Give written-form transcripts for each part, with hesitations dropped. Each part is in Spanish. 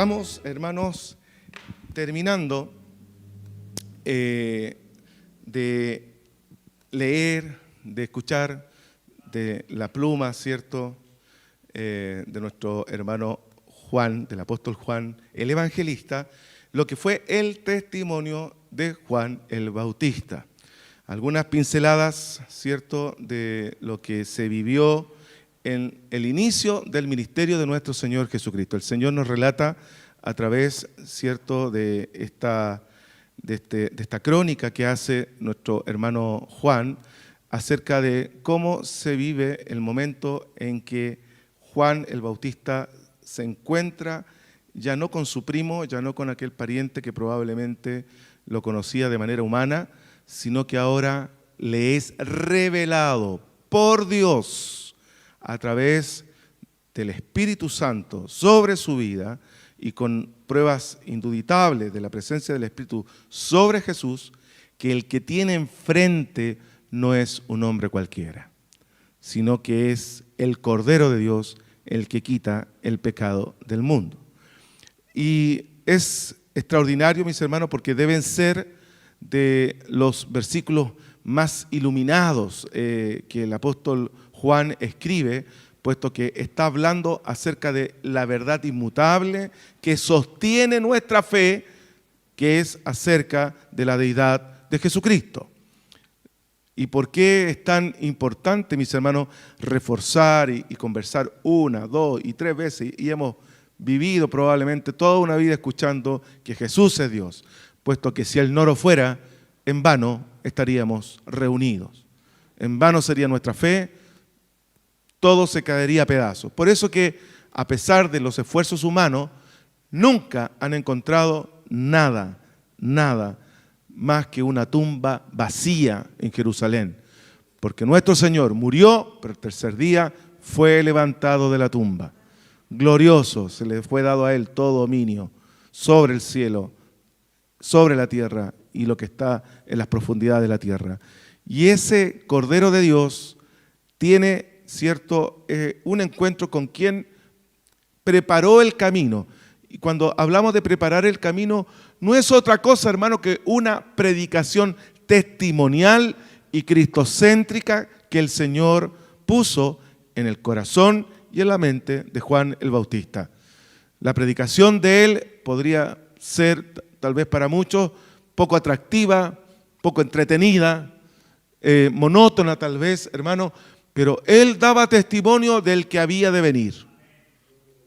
Estamos, hermanos, terminando de leer, de escuchar de la pluma, ¿cierto?, de nuestro hermano Juan, del apóstol Juan, el evangelista, lo que fue el testimonio de Juan el Bautista. Algunas pinceladas, ¿cierto?, de lo que se vivió en el inicio del ministerio de nuestro Señor Jesucristo. El Señor nos relata a través, ¿cierto?, de esta crónica que hace nuestro hermano Juan acerca de cómo se vive el momento en que Juan el Bautista se encuentra ya no con su primo, ya no con aquel pariente que probablemente lo conocía de manera humana, sino que ahora le es revelado por Dios a través del Espíritu Santo sobre su vida y con pruebas indubitables de la presencia del Espíritu sobre Jesús, que el que tiene enfrente no es un hombre cualquiera, sino que es el Cordero de Dios el que quita el pecado del mundo. Y es extraordinario, mis hermanos, porque deben ser de los versículos más iluminados que el apóstol Juan escribe, puesto que está hablando acerca de la verdad inmutable que sostiene nuestra fe, que es acerca de la deidad de Jesucristo. ¿Y por qué es tan importante, mis hermanos, reforzar y conversar una, dos y tres veces? Y hemos vivido probablemente toda una vida escuchando que Jesús es Dios, puesto que si Él no lo fuera, en vano estaríamos reunidos. En vano sería nuestra fe, todo se caería a pedazos. Por eso que, a pesar de los esfuerzos humanos, nunca han encontrado nada más que una tumba vacía en Jerusalén. Porque nuestro Señor murió, pero el tercer día fue levantado de la tumba. Glorioso, se le fue dado a Él todo dominio sobre el cielo, sobre la tierra y lo que está en las profundidades de la tierra. Y ese Cordero de Dios tiene, ¿cierto?, un encuentro con quien preparó el camino. Y cuando hablamos de preparar el camino, no es otra cosa, hermano, que una predicación testimonial y cristocéntrica que el Señor puso en el corazón y en la mente de Juan el Bautista. La predicación de él podría ser, tal vez para muchos, poco atractiva, poco entretenida, monótona tal vez, hermano, pero él daba testimonio del que había de venir.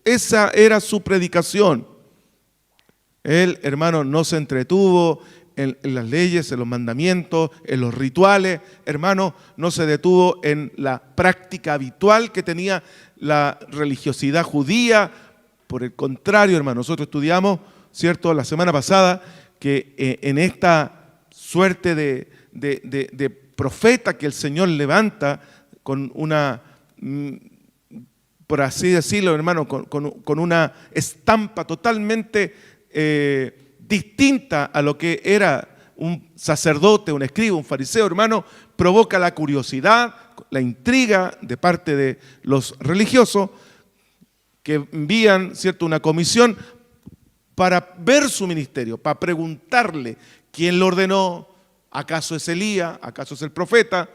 Esa era su predicación. Él, hermano, no se entretuvo en las leyes, en los mandamientos, en los rituales, hermano, no se detuvo en la práctica habitual que tenía la religiosidad judía. Por el contrario, hermano, nosotros estudiamos, ¿cierto?, la semana pasada, que en esta suerte de profeta que el Señor levanta con una, por así decirlo, hermano, con una estampa totalmente distinta a lo que era un sacerdote, un escriba, un fariseo, hermano, provoca la curiosidad, la intriga de parte de los religiosos que envían, ¿cierto?, una comisión para ver su ministerio, para preguntarle quién lo ordenó, ¿acaso es Elías? ¿Acaso es el profeta?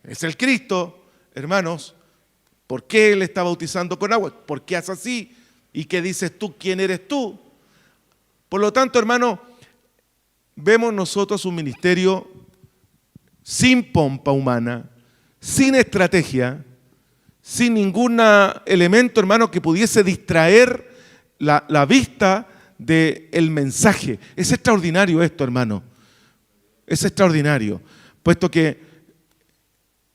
¿Es el Cristo? Hermanos, ¿por qué él está bautizando con agua? ¿Por qué hace así? ¿Y qué dices tú? ¿Quién eres tú? Por lo tanto, hermano, vemos nosotros un ministerio sin pompa humana, sin estrategia, sin ningún elemento, hermano, que pudiese distraer la vista del mensaje. Es extraordinario esto, hermano. Es extraordinario, puesto que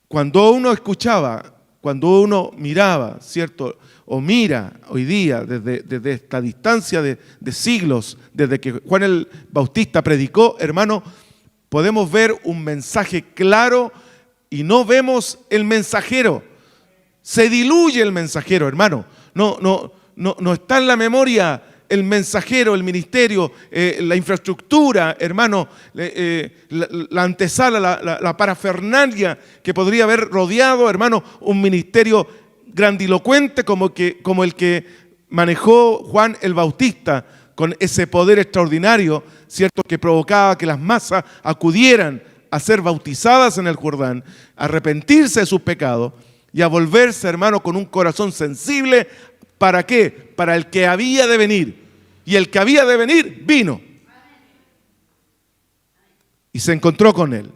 cuando uno escuchaba, cuando uno miraba, ¿cierto?, o mira hoy día desde esta distancia de siglos, desde que Juan el Bautista predicó, hermano, podemos ver un mensaje claro y no vemos el mensajero. Se diluye el mensajero, hermano. No está en la memoria el mensajero, el ministerio, la infraestructura, hermano, la antesala, la parafernalia que podría haber rodeado, hermano, un ministerio grandilocuente como el que manejó Juan el Bautista con ese poder extraordinario, ¿cierto?, que provocaba que las masas acudieran a ser bautizadas en el Jordán, a arrepentirse de sus pecados y a volverse, hermano, con un corazón sensible. ¿Para qué? Para el que había de venir. Y el que había de venir, vino. Y se encontró con él.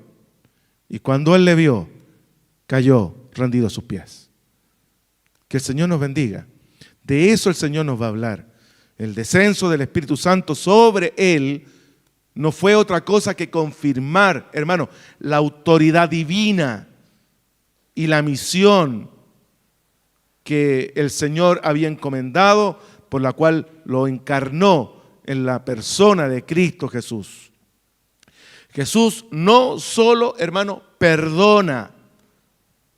Y cuando él le vio, cayó rendido a sus pies. Que el Señor nos bendiga. De eso el Señor nos va a hablar. El descenso del Espíritu Santo sobre él no fue otra cosa que confirmar, hermano, la autoridad divina y la misión que el Señor había encomendado, por la cual lo encarnó en la persona de Cristo Jesús. Jesús no solo, hermano, perdona,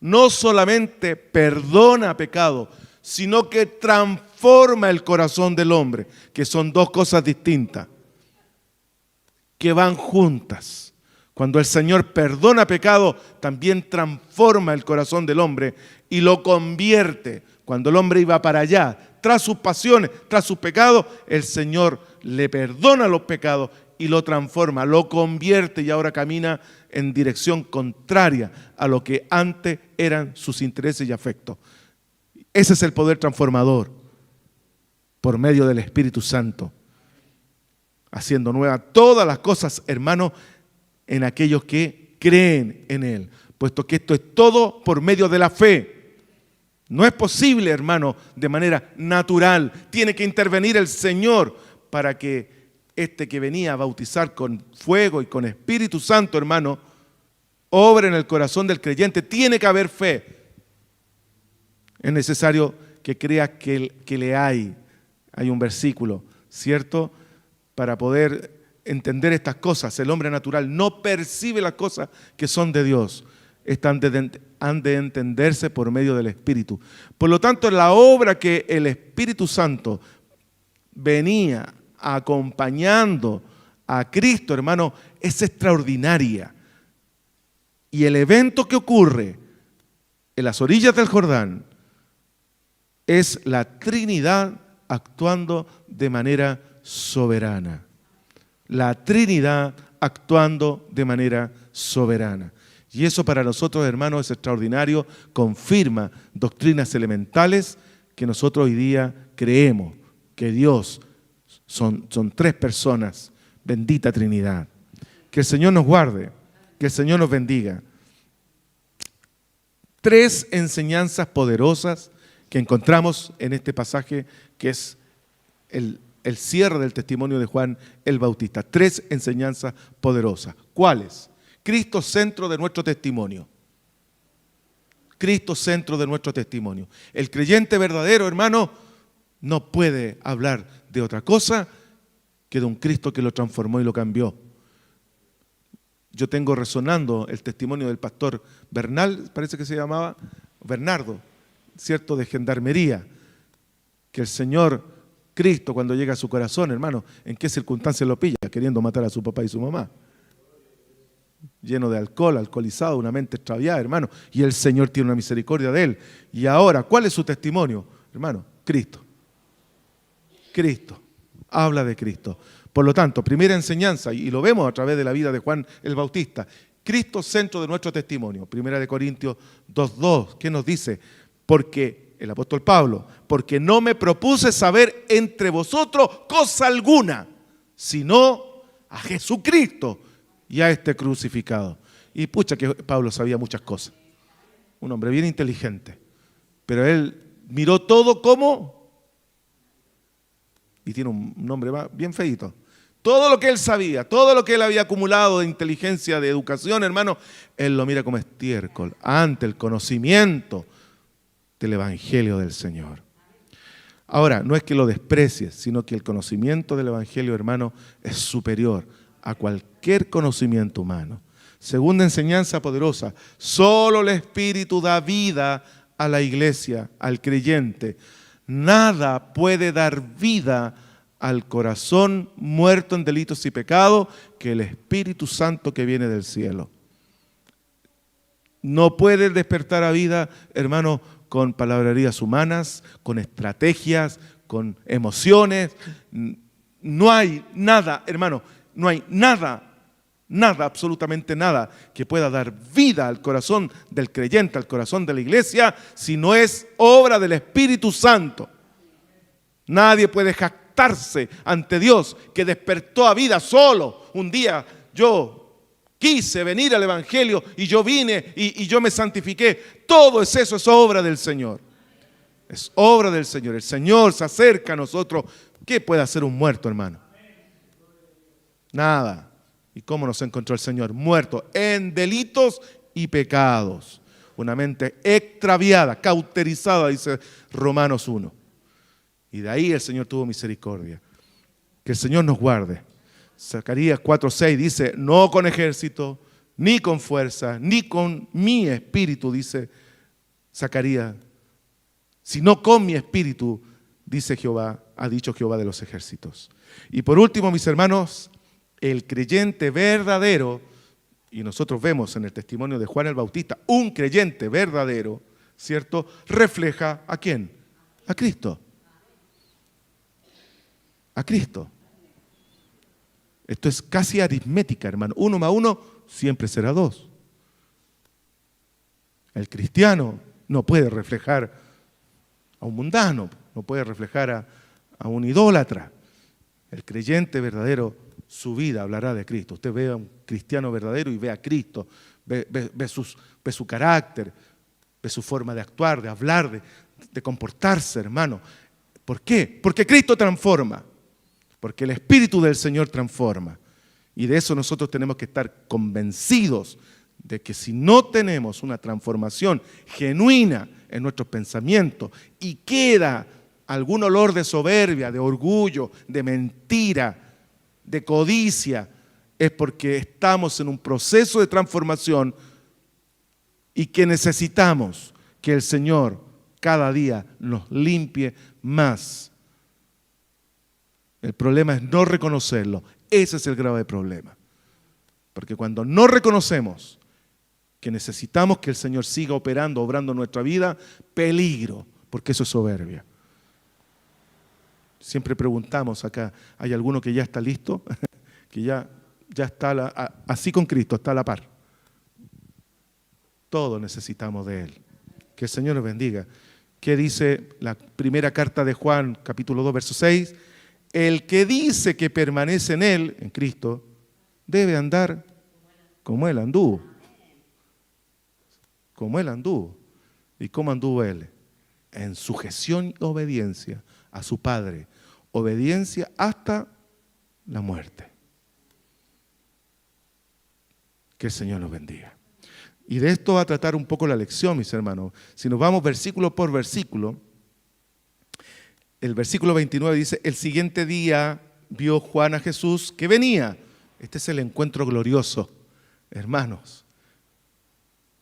no solamente perdona pecado, sino que transforma el corazón del hombre, que son dos cosas distintas, que van juntas. Cuando el Señor perdona pecado, también transforma el corazón del hombre y lo convierte. Cuando el hombre iba para allá, tras sus pasiones, tras sus pecados, el Señor le perdona los pecados y lo transforma, lo convierte y ahora camina en dirección contraria a lo que antes eran sus intereses y afectos. Ese es el poder transformador por medio del Espíritu Santo, haciendo nuevas todas las cosas, hermanos, en aquellos que creen en Él, puesto que esto es todo por medio de la fe. No es posible, hermano, de manera natural. Tiene que intervenir el Señor para que este que venía a bautizar con fuego y con Espíritu Santo, hermano, obre en el corazón del creyente. Tiene que haber fe. Es necesario que creas que le hay. Hay un versículo, ¿cierto?, para poder entender estas cosas. El hombre natural no percibe las cosas que son de Dios. Han de entenderse por medio del Espíritu. Por lo tanto, la obra que el Espíritu Santo venía acompañando a Cristo, hermano, es extraordinaria. Y el evento que ocurre en las orillas del Jordán es la Trinidad actuando de manera soberana. La Trinidad actuando de manera soberana. Y eso para nosotros, hermanos, es extraordinario, confirma doctrinas elementales que nosotros hoy día creemos, que Dios son tres personas, bendita Trinidad. Que el Señor nos guarde, que el Señor nos bendiga. Tres enseñanzas poderosas que encontramos en este pasaje, que es el cierre del testimonio de Juan el Bautista. Tres enseñanzas poderosas. ¿Cuáles? Cristo, centro de nuestro testimonio. Cristo, centro de nuestro testimonio. El creyente verdadero, hermano, no puede hablar de otra cosa que de un Cristo que lo transformó y lo cambió. Yo tengo resonando el testimonio del pastor Bernal, parece que se llamaba Bernardo, ¿cierto?, de Gendarmería, que el Señor Cristo, cuando llega a su corazón, hermano, ¿en qué circunstancias lo pilla? Queriendo matar a su papá y su mamá. Lleno de alcohol, alcoholizado, una mente extraviada, hermano. Y el Señor tiene una misericordia de él. Y ahora, ¿cuál es su testimonio? Hermano, Cristo. Cristo. Habla de Cristo. Por lo tanto, primera enseñanza, y lo vemos a través de la vida de Juan el Bautista, Cristo, centro de nuestro testimonio. Primera de Corintios 2:2, ¿qué nos dice? Porque, el apóstol Pablo, porque no me propuse saber entre vosotros cosa alguna, sino a Jesucristo y a este crucificado. Y pucha que Pablo sabía muchas cosas. Un hombre bien inteligente. Pero él miró todo como, y tiene un nombre bien feíto, todo lo que él sabía, todo lo que él había acumulado de inteligencia, de educación, hermano, él lo mira como estiércol ante el conocimiento del Evangelio del Señor. Ahora, no es que lo desprecies, sino que el conocimiento del Evangelio, hermano, es superior a cualquier conocimiento humano. Segunda enseñanza poderosa, solo el Espíritu da vida a la iglesia, al creyente. Nada puede dar vida al corazón muerto en delitos y pecados que el Espíritu Santo que viene del cielo. No puede despertar a vida, hermano, con palabrerías humanas, con estrategias, con emociones. No hay nada, hermano, no hay nada, absolutamente nada que pueda dar vida al corazón del creyente, al corazón de la iglesia, si no es obra del Espíritu Santo. Nadie puede jactarse ante Dios que despertó a vida solo. Un día yo quise venir al Evangelio y yo vine y yo me santifiqué. Todo eso es obra del Señor. Es obra del Señor. El Señor se acerca a nosotros. ¿Qué puede hacer un muerto, hermano? Nada. ¿Y cómo nos encontró el Señor? Muerto en delitos y pecados. Una mente extraviada, cauterizada, dice Romanos 1. Y de ahí el Señor tuvo misericordia. Que el Señor nos guarde. Zacarías 4:6 dice, no con ejército, ni con fuerza, ni con mi espíritu, dice Zacarías, sino con mi espíritu, dice Jehová, ha dicho Jehová de los ejércitos. Y por último, mis hermanos, el creyente verdadero, y nosotros vemos en el testimonio de Juan el Bautista, un creyente verdadero, ¿cierto? Refleja ¿a quién? A Cristo. A Cristo. Esto es casi aritmética, hermano. 1 más 1 siempre será 2. El cristiano no puede reflejar a un mundano, no puede reflejar a un idólatra. El creyente verdadero, su vida hablará de Cristo. Usted ve a un cristiano verdadero y ve a Cristo, ve su carácter, ve su forma de actuar, de hablar, de comportarse, hermano. ¿Por qué? Porque Cristo transforma. Porque el Espíritu del Señor transforma. Y de eso nosotros tenemos que estar convencidos de que si no tenemos una transformación genuina en nuestros pensamientos y queda algún olor de soberbia, de orgullo, de mentira, de codicia, es porque estamos en un proceso de transformación y que necesitamos que el Señor cada día nos limpie más. El problema es no reconocerlo. Ese es el grave problema. Porque cuando no reconocemos que necesitamos que el Señor siga operando, obrando en nuestra vida, peligro, porque eso es soberbia. Siempre preguntamos acá, ¿hay alguno que ya está listo? Que ya está así con Cristo, está a la par. Todos necesitamos de Él. Que el Señor nos bendiga. ¿Qué dice la primera carta de Juan, capítulo 2, verso 6? El que dice que permanece en Él, en Cristo, debe andar como Él anduvo. Como Él anduvo. ¿Y cómo anduvo Él? En sujeción y obediencia a su Padre. Obediencia hasta la muerte. Que el Señor nos bendiga. Y de esto va a tratar un poco la lección, mis hermanos. Si nos vamos versículo por versículo, el versículo 29 dice, el siguiente día vio Juan a Jesús que venía. Este es el encuentro glorioso, hermanos.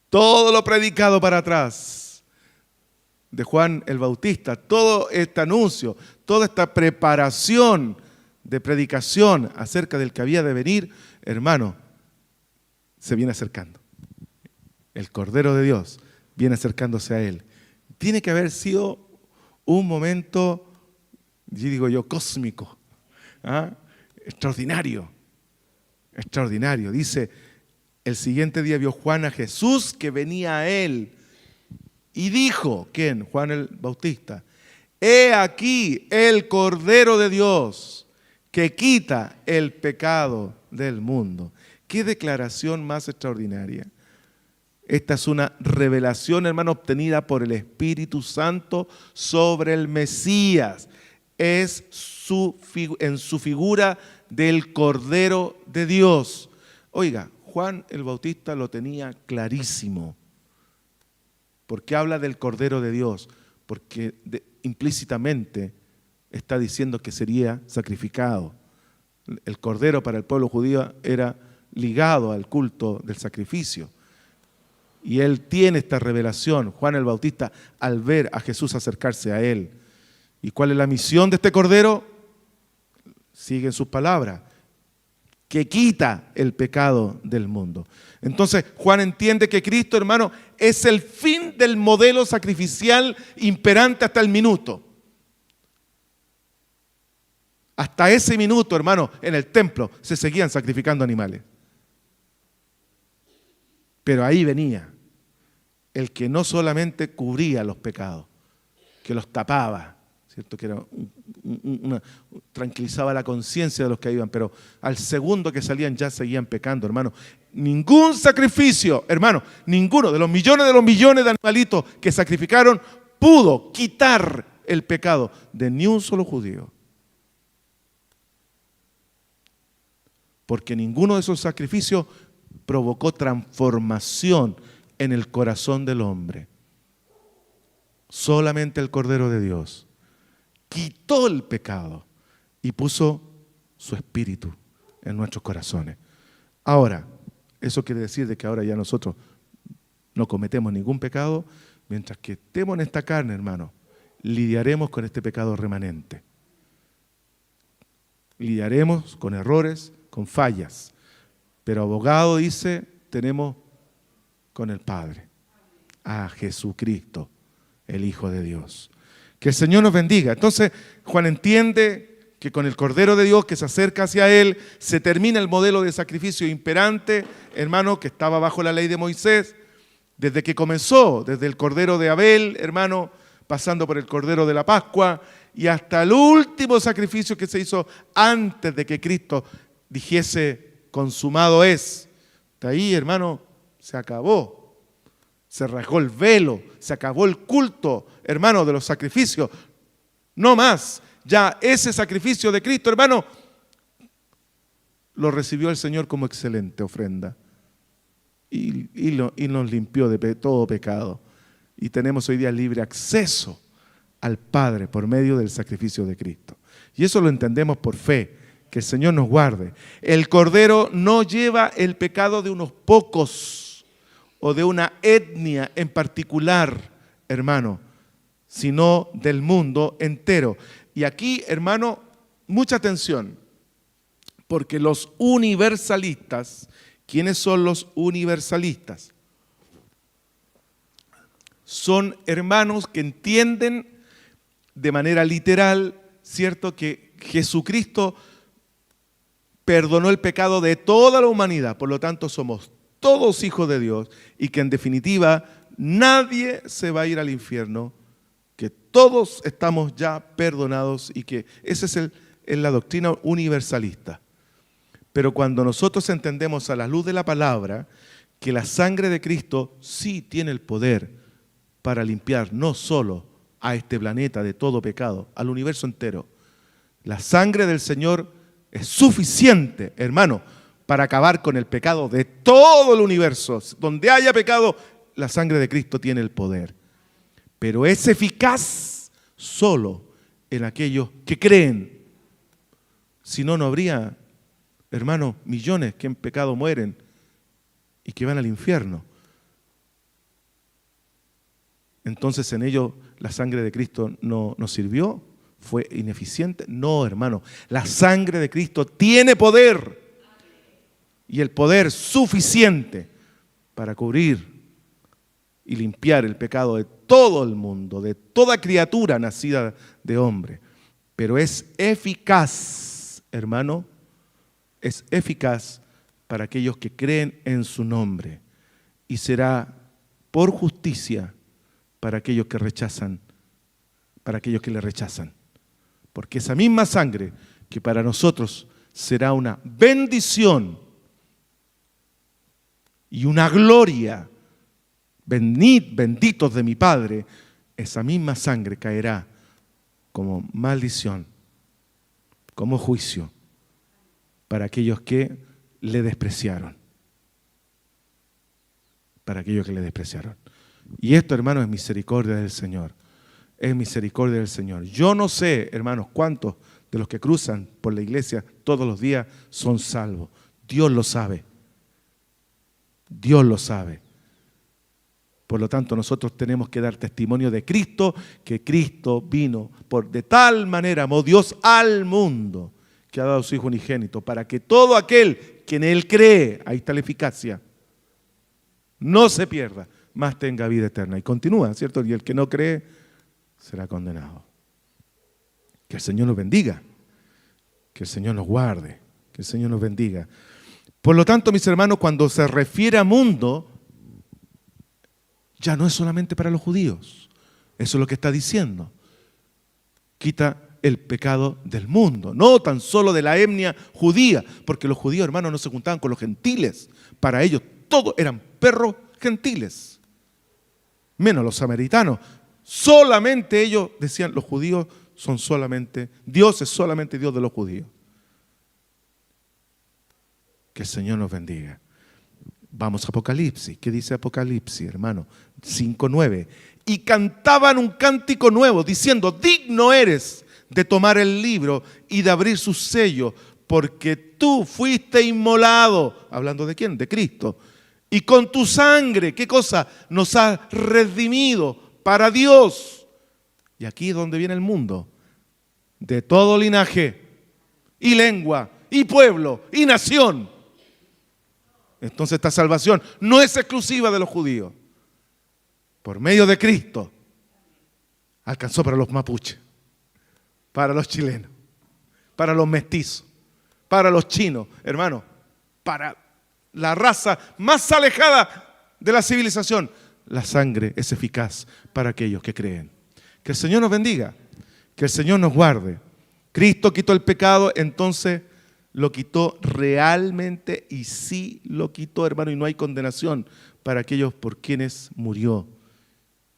Todo lo predicado para atrás de Juan el Bautista, todo este anuncio, toda esta preparación de predicación acerca del que había de venir, hermano, se viene acercando. El Cordero de Dios viene acercándose a él. Tiene que haber sido un momento, yo cósmico, extraordinario, extraordinario. Dice, el siguiente día vio Juan a Jesús que venía a él y dijo, ¿quién? Juan el Bautista, he aquí el Cordero de Dios que quita el pecado del mundo. ¿Qué declaración más extraordinaria? Esta es una revelación, hermano, obtenida por el Espíritu Santo sobre el Mesías. Es en su figura del Cordero de Dios. Oiga, Juan el Bautista lo tenía clarísimo. Porque habla del Cordero de Dios. Porque implícitamente está diciendo que sería sacrificado. El Cordero para el pueblo judío era ligado al culto del sacrificio. Y él tiene esta revelación, Juan el Bautista, al ver a Jesús acercarse a él. ¿Y cuál es la misión de este Cordero? Sigue en sus palabras, que quita el pecado del mundo. Entonces Juan entiende que Cristo, hermano, es el fin del modelo sacrificial imperante hasta el minuto. Hasta ese minuto, hermano, en el templo se seguían sacrificando animales. Pero ahí venía el que no solamente cubría los pecados, que los tapaba, ¿cierto? Que era tranquilizaba la conciencia de los que iban, pero al segundo que salían ya seguían pecando, hermano. Ningún sacrificio, hermano, ninguno de los millones de animalitos que sacrificaron pudo quitar el pecado de ni un solo judío. Porque ninguno de esos sacrificios provocó transformación en el corazón del hombre. Solamente el Cordero de Dios quitó el pecado y puso su espíritu en nuestros corazones. Ahora, eso quiere decir de que ahora ya nosotros no cometemos ningún pecado. Mientras que estemos en esta carne, hermano, lidiaremos con este pecado remanente. Lidiaremos con errores, con fallas. Pero abogado, dice, tenemos con el Padre, a Jesucristo, el Hijo de Dios. Que el Señor nos bendiga. Entonces, Juan entiende que con el Cordero de Dios que se acerca hacia Él, se termina el modelo de sacrificio imperante, hermano, que estaba bajo la ley de Moisés, desde que comenzó, desde el Cordero de Abel, hermano, pasando por el Cordero de la Pascua, y hasta el último sacrificio que se hizo antes de que Cristo dijese, consumado es. De ahí, hermano, se acabó. Se rasgó el velo, se acabó el culto, hermano, de los sacrificios. No más. Ya ese sacrificio de Cristo, hermano, lo recibió el Señor como excelente ofrenda. Y nos limpió de todo pecado. Y tenemos hoy día libre acceso al Padre por medio del sacrificio de Cristo. Y eso lo entendemos por fe. Que el Señor nos guarde. El Cordero no lleva el pecado de unos pocos o de una etnia en particular, hermano, sino del mundo entero. Y aquí, hermano, mucha atención, porque los universalistas, ¿quiénes son los universalistas? Son hermanos que entienden de manera literal, ¿cierto?, que Jesucristo perdonó el pecado de toda la humanidad, por lo tanto somos todos hijos de Dios y que en definitiva nadie se va a ir al infierno, que todos estamos ya perdonados y que esa es la doctrina universalista. Pero cuando nosotros entendemos a la luz de la palabra que la sangre de Cristo sí tiene el poder para limpiar no solo a este planeta de todo pecado, al universo entero, la sangre del Señor es suficiente, hermano, para acabar con el pecado de todo el universo. Donde haya pecado, la sangre de Cristo tiene el poder. Pero es eficaz solo en aquellos que creen. Si no, no habría, hermano, millones que en pecado mueren y que van al infierno. Entonces en ello la sangre de Cristo no sirvió. ¿Fue ineficiente? No, hermano. La sangre de Cristo tiene poder. Y el poder suficiente para cubrir y limpiar el pecado de todo el mundo, de toda criatura nacida de hombre. Pero es eficaz, hermano, es eficaz para aquellos que creen en su nombre. Y será por justicia para aquellos que rechazan, para aquellos que le rechazan. Porque esa misma sangre que para nosotros será una bendición y una gloria, benditos de mi Padre, esa misma sangre caerá como maldición, como juicio para aquellos que le despreciaron. Para aquellos que le despreciaron. Y esto, hermano, es misericordia del Señor. Es misericordia del Señor. Yo no sé, hermanos, cuántos de los que cruzan por la iglesia todos los días son salvos. Dios lo sabe. Dios lo sabe. Por lo tanto, nosotros tenemos que dar testimonio de Cristo, que Cristo vino de tal manera, amó Dios al mundo, que ha dado a su Hijo unigénito, para que todo aquel que en Él cree, ahí está la eficacia, no se pierda, mas tenga vida eterna. Y continúa, ¿cierto? Y el que no cree será condenado. Que el Señor nos bendiga. Que el Señor nos guarde, que el Señor nos bendiga. Por lo tanto, mis hermanos, cuando se refiere a mundo, ya no es solamente para los judíos. Eso es lo que está diciendo. Quita el pecado del mundo, no tan solo de la etnia judía, porque los judíos, hermanos, no se juntaban con los gentiles. Para ellos todos eran perros gentiles, menos los samaritanos. Solamente ellos decían, los judíos son solamente, Dios es solamente Dios de los judíos. Que el Señor nos bendiga. Vamos a Apocalipsis. ¿Qué dice Apocalipsis, hermano? 5:9. Y cantaban un cántico nuevo, diciendo, digno eres de tomar el libro y de abrir sus sellos, porque tú fuiste inmolado. ¿Hablando de quién? De Cristo. Y con tu sangre, ¿qué cosa? Nos has redimido para Dios. Y aquí es donde viene el mundo. De todo linaje, y lengua, y pueblo, y nación. Entonces esta salvación no es exclusiva de los judíos. Por medio de Cristo alcanzó para los mapuches, para los chilenos, para los mestizos, para los chinos, hermano, para la raza más alejada de la civilización. La sangre es eficaz para aquellos que creen. Que el Señor nos bendiga, que el Señor nos guarde. Cristo quitó el pecado, entonces lo quitó realmente, y sí lo quitó, hermano, y no hay condenación para aquellos por quienes murió.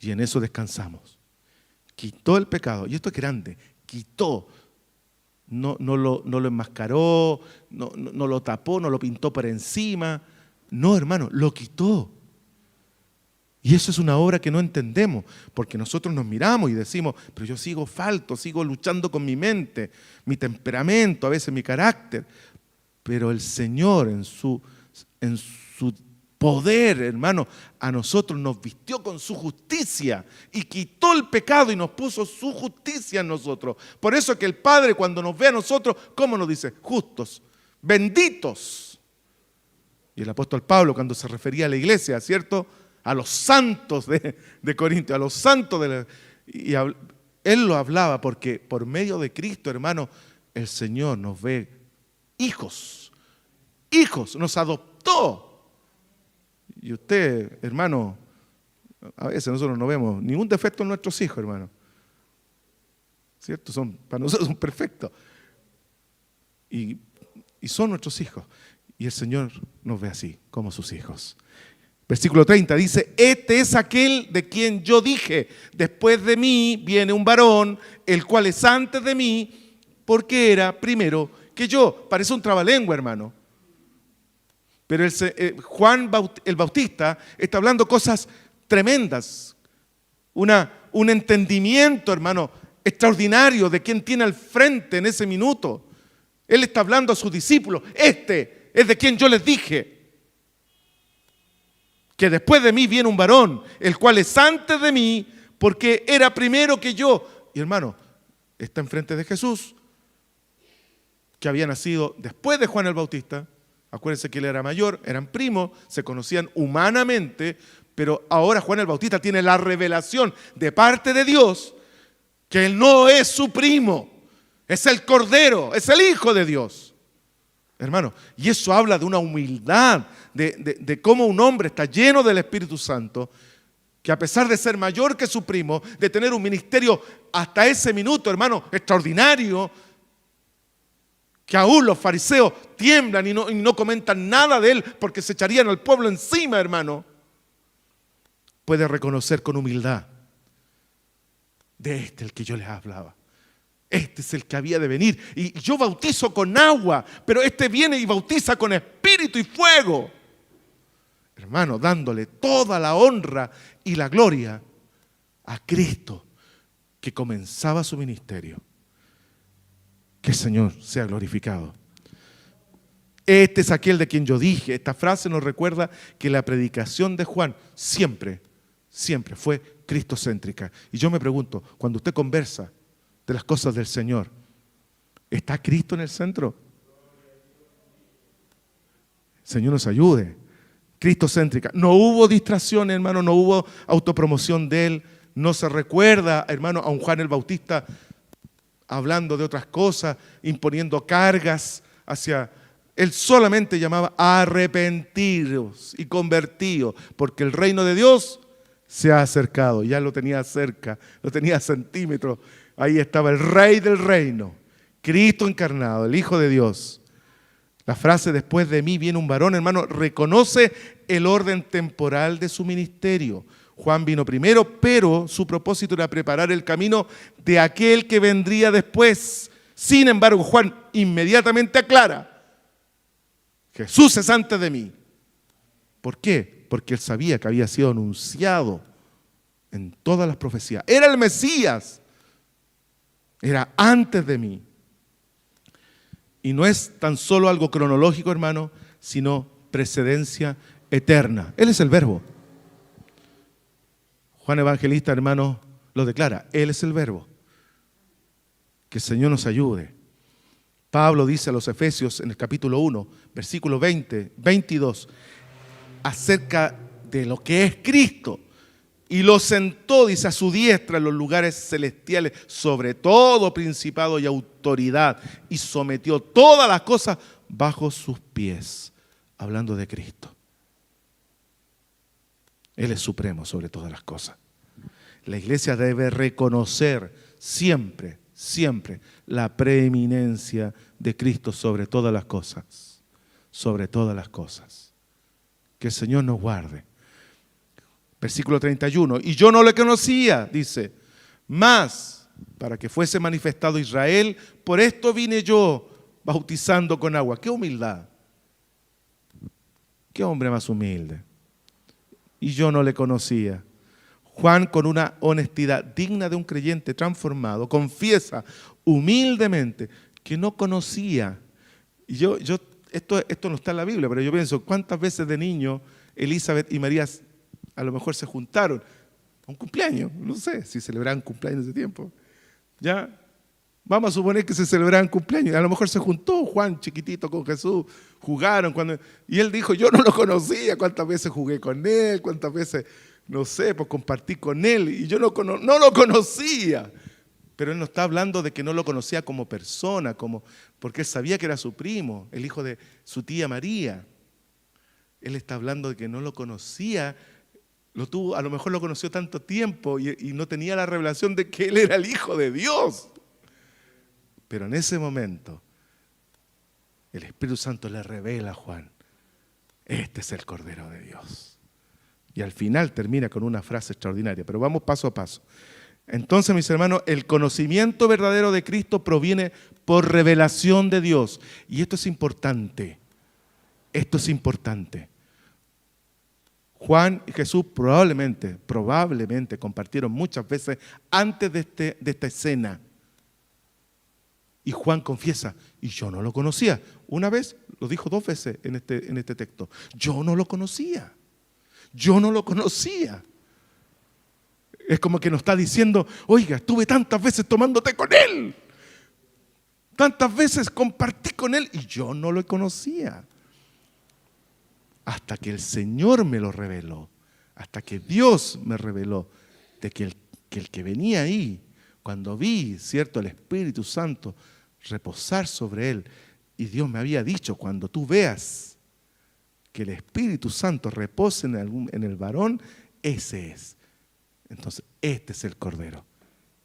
Y en eso descansamos. Quitó el pecado, y esto es grande, quitó. No lo enmascaró, no lo tapó, no lo pintó por encima. No, hermano, lo quitó. Y eso es una obra que no entendemos, porque nosotros nos miramos y decimos, pero yo sigo falto, sigo luchando con mi mente, mi temperamento, a veces mi carácter. Pero el Señor en su poder, hermano, a nosotros nos vistió con su justicia y quitó el pecado y nos puso su justicia en nosotros. Por eso que el Padre, cuando nos ve a nosotros, ¿cómo nos dice? Justos, benditos. Y el apóstol Pablo, cuando se refería a la iglesia, ¿cierto?, a los santos de Corinto, a los santos él lo hablaba porque por medio de Cristo, hermano, el Señor nos ve hijos, nos adoptó. Y usted, hermano, a veces nosotros no vemos ningún defecto en nuestros hijos, hermano, ¿cierto? Para nosotros son perfectos y son nuestros hijos, y el Señor nos ve así, como sus hijos. Versículo 30 dice, este es aquel de quien yo dije, después de mí viene un varón, el cual es antes de mí, porque era primero que yo. Parece un trabalengua, hermano. Pero Juan el Bautista está hablando cosas tremendas. Un entendimiento, hermano, extraordinario de quien tiene al frente en ese minuto. Él está hablando a sus discípulos. Este es de quien yo les dije que después de mí viene un varón, el cual es antes de mí, porque era primero que yo. Y hermano, está enfrente de Jesús, que había nacido después de Juan el Bautista. Acuérdense que él era mayor, eran primos, se conocían humanamente, pero ahora Juan el Bautista tiene la revelación de parte de Dios que él no es su primo, es el Cordero, es el Hijo de Dios. Hermano, y eso habla de una humildad, de cómo un hombre está lleno del Espíritu Santo, que a pesar de ser mayor que su primo, de tener un ministerio hasta ese minuto, hermano, extraordinario, que aún los fariseos tiemblan y no comentan nada de él porque se echarían al pueblo encima, hermano, puede reconocer con humildad, de este el que yo les hablaba. Este es el que había de venir. Y yo bautizo con agua, pero este viene y bautiza con espíritu y fuego. Hermano, dándole toda la honra y la gloria a Cristo, que comenzaba su ministerio. Que el Señor sea glorificado. Este es aquel de quien yo dije. Esta frase nos recuerda que la predicación de Juan siempre fue cristocéntrica. Y yo me pregunto, cuando usted conversa de las cosas del Señor, ¿está Cristo en el centro? El Señor nos ayude. Cristocéntrica. No hubo distracción, hermano, no hubo autopromoción de él. No se recuerda, hermano, a un Juan el Bautista hablando de otras cosas, imponiendo cargas hacia... Él solamente llamaba a arrepentiros y convertidos, porque el reino de Dios se ha acercado. Ya lo tenía cerca, lo tenía a centímetros. Ahí estaba el rey del reino, Cristo encarnado, el Hijo de Dios. La frase "después de mí viene un varón", hermano, reconoce el orden temporal de su ministerio. Juan vino primero, pero su propósito era preparar el camino de aquel que vendría después. Sin embargo, Juan inmediatamente aclara: Jesús es antes de mí. ¿Por qué? Porque él sabía que había sido anunciado en todas las profecías. Era el Mesías. Era antes de mí. Y no es tan solo algo cronológico, hermano, sino precedencia eterna. Él es el Verbo. Juan Evangelista, hermano, lo declara. Él es el Verbo. Que el Señor nos ayude. Pablo dice a los Efesios en el capítulo 1, versículo 22, acerca de lo que es Cristo. Y lo sentó, dice, a su diestra en los lugares celestiales, sobre todo principado y autoridad, y sometió todas las cosas bajo sus pies. Hablando de Cristo. Él es supremo sobre todas las cosas. La iglesia debe reconocer siempre la preeminencia de Cristo sobre todas las cosas. Sobre todas las cosas. Que el Señor nos guarde. Versículo 31. Y yo no le conocía, dice, mas para que fuese manifestado Israel, por esto vine yo bautizando con agua. ¡Qué humildad! ¡Qué hombre más humilde! Y yo no le conocía. Juan, con una honestidad digna de un creyente transformado, confiesa humildemente que no conocía. Y esto no está en la Biblia, pero yo pienso, ¿cuántas veces de niño Elizabeth y María a lo mejor se juntaron a un cumpleaños? No sé si celebraban cumpleaños de tiempo. ¿Ya? Vamos a suponer que se celebraban cumpleaños. A lo mejor se juntó Juan chiquitito con Jesús, jugaron. Y él dijo, yo no lo conocía. ¿Cuántas veces jugué con él? ¿Cuántas veces, no sé, pues compartí con él? Y yo no lo conocía. Pero él no está hablando de que no lo conocía como persona, porque él sabía que era su primo, el hijo de su tía María. Él está hablando de que no lo conocía. A lo mejor lo conoció tanto tiempo y no tenía la revelación de que él era el Hijo de Dios. Pero en ese momento, el Espíritu Santo le revela a Juan, este es el Cordero de Dios. Y al final termina con una frase extraordinaria, pero vamos paso a paso. Entonces, mis hermanos, el conocimiento verdadero de Cristo proviene por revelación de Dios. Y esto es importante. Esto es importante. Juan y Jesús probablemente compartieron muchas veces antes de esta escena. Y Juan confiesa, y yo no lo conocía. Una vez, lo dijo 2 veces en este texto. Yo no lo conocía. Yo no lo conocía. Es como que nos está diciendo, oiga, estuve tantas veces tomándote con él. Tantas veces compartí con él y yo no lo conocía. Hasta que el Señor me lo reveló. Hasta que Dios me reveló de que el que venía ahí, cuando vi, ¿cierto?, el Espíritu Santo reposar sobre él, y Dios me había dicho, cuando tú veas que el Espíritu Santo repose en el varón, ese es. Entonces, este es el Cordero